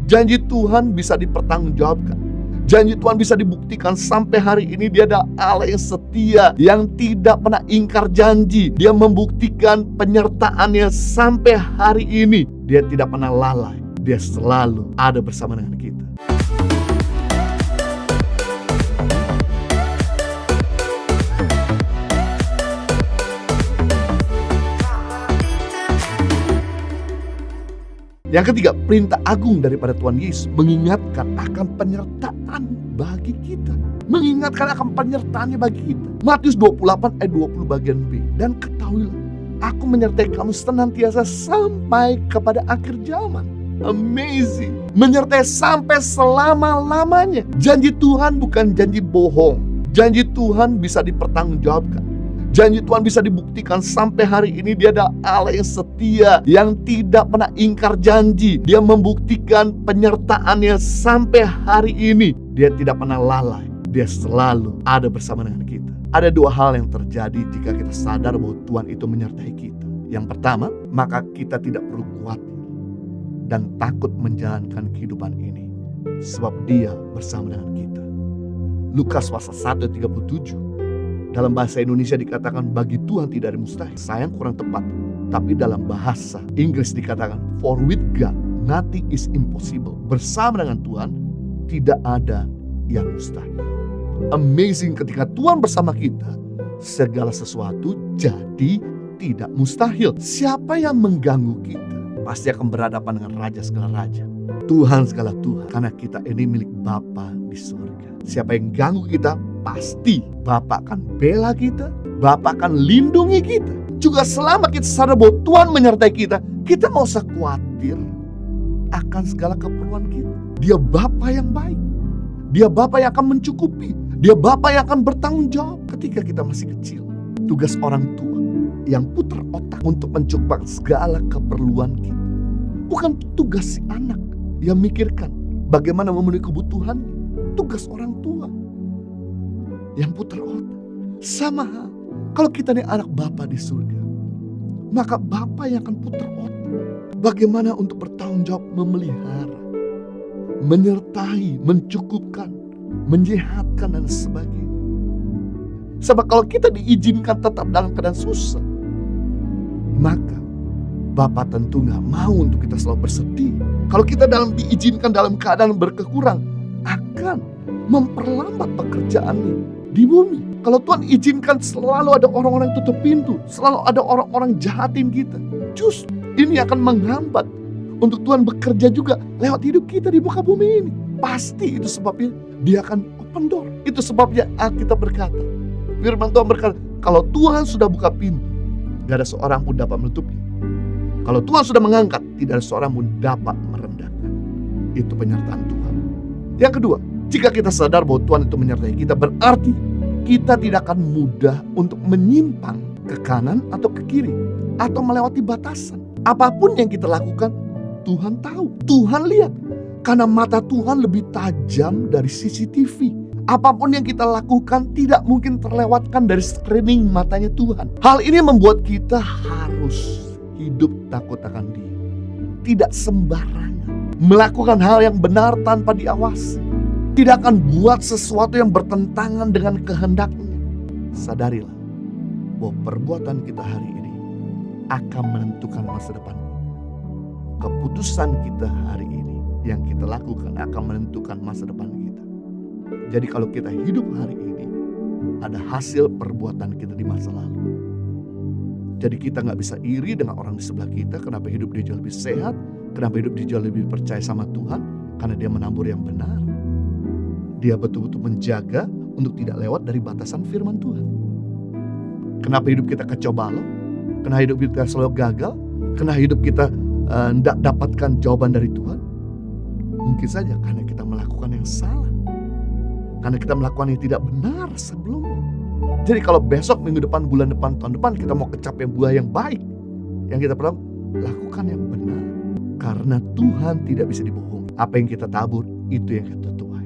Janji Tuhan bisa dipertanggungjawabkan. Janji Tuhan bisa dibuktikan. Sampai hari ini Dia adalah Allah yang setia, yang tidak pernah ingkar janji. Dia membuktikan penyertaannya sampai hari ini. Dia tidak pernah lalai. Dia selalu ada bersama dengan kita. Yang ketiga, perintah agung daripada Tuhan Yesus mengingatkan akan penyertaan bagi kita. Mengingatkan akan penyertaannya bagi kita. Matius 28 ayat 20 bagian B. Dan ketahuilah, aku menyertai kamu senantiasa sampai kepada akhir zaman. Amazing. Menyertai sampai selama-lamanya. Janji Tuhan bukan janji bohong. Janji Tuhan bisa dipertanggungjawabkan. Janji Tuhan bisa dibuktikan. Sampai hari ini Dia adalah Allah yang setia, yang tidak pernah ingkar janji. Dia membuktikan penyertaannya sampai hari ini. Dia tidak pernah lalai. Dia selalu ada bersama dengan kita. Ada dua hal yang terjadi jika kita sadar bahwa Tuhan itu menyertai kita. Yang pertama, maka kita tidak perlu khawatir dan takut menjalankan kehidupan ini, sebab Dia bersama dengan kita. Lukas pasal 1 ayat 37. Dalam bahasa Indonesia dikatakan bagi Tuhan tidak ada mustahil. Sayang kurang tepat. Tapi dalam bahasa Inggris dikatakan for with God nothing is impossible. Bersama dengan Tuhan tidak ada yang mustahil. Amazing, ketika Tuhan bersama kita, segala sesuatu jadi tidak mustahil. Siapa yang mengganggu kita pasti akan berhadapan dengan Raja segala raja, Tuhan segala Tuhan. Karena kita ini milik Bapa di surga. Siapa yang ganggu kita, pasti Bapa akan bela kita, Bapa akan lindungi kita. Juga selama kita sadar bahwa Tuhan menyertai kita, kita mau usah khawatir akan segala keperluan kita. Dia Bapa yang baik. Dia Bapa yang akan mencukupi. Dia Bapa yang akan bertanggung jawab ketika kita masih kecil. Tugas orang tua yang putar otak untuk mencukupkan segala keperluan kita. Bukan tugas si anak yang mikirkan bagaimana memenuhi kebutuhannya. Tugas orang tua yang putar otak. Sama hal, kalau kita ini anak Bapa di surga, maka Bapa yang akan putar otak bagaimana untuk bertanggung jawab memelihara, menyertai, mencukupkan, menyehatkan dan sebagainya. Sebab kalau kita diizinkan tetap dalam keadaan susah, maka Bapa tentu gak mau untuk kita selalu bersedih. Kalau kita diizinkan dalam keadaan berkekurang, akan memperlambat pekerjaannya di bumi. Kalau Tuhan izinkan selalu ada orang-orang tutup pintu, selalu ada orang-orang jahatin kita, justru ini akan menghambat untuk Tuhan bekerja juga lewat hidup kita di muka bumi ini. Pasti itu sebabnya Dia akan open door. Itu sebabnya Alkitab berkata, firman Tuhan berkata, kalau Tuhan sudah buka pintu, gak ada seorang pun dapat menutupnya. Kalau Tuhan sudah mengangkat, tidak ada seorang pun dapat merendahkan. Itu penyertaan Tuhan. Yang kedua, jika kita sadar bahwa Tuhan itu menyertai kita, berarti kita tidak akan mudah untuk menyimpang ke kanan atau ke kiri, atau melewati batasan. Apapun yang kita lakukan, Tuhan tahu, Tuhan lihat. Karena mata Tuhan lebih tajam dari CCTV. Apapun yang kita lakukan tidak mungkin terlewatkan dari screening matanya Tuhan. Hal ini membuat kita harus hidup takut akan Dia. Tidak sembarangan melakukan hal yang benar tanpa diawasi. Tidak akan buat sesuatu yang bertentangan dengan kehendaknya. Sadarilah bahwa perbuatan kita hari ini akan menentukan masa depan kita. Keputusan kita hari ini yang kita lakukan akan menentukan masa depan kita. Jadi kalau kita hidup hari ini, ada hasil perbuatan kita di masa lalu. Jadi kita gak bisa iri dengan orang di sebelah kita. Kenapa hidup dia jauh lebih sehat, kenapa hidup dia jauh lebih percaya sama Tuhan. Karena dia menabur yang benar. Dia betul-betul menjaga untuk tidak lewat dari batasan firman Tuhan. Kenapa hidup kita kacau balau? Kenapa hidup kita selalu gagal? Kenapa hidup kita tidak dapatkan jawaban dari Tuhan? Mungkin saja karena kita melakukan yang salah. Karena kita melakukan yang tidak benar sebelumnya. Jadi kalau besok, minggu depan, bulan depan, tahun depan kita mau kecapai buah yang baik, yang kita perlu lakukan yang benar. Karena Tuhan tidak bisa dibohongi. Apa yang kita tabur, itu yang kita tuai.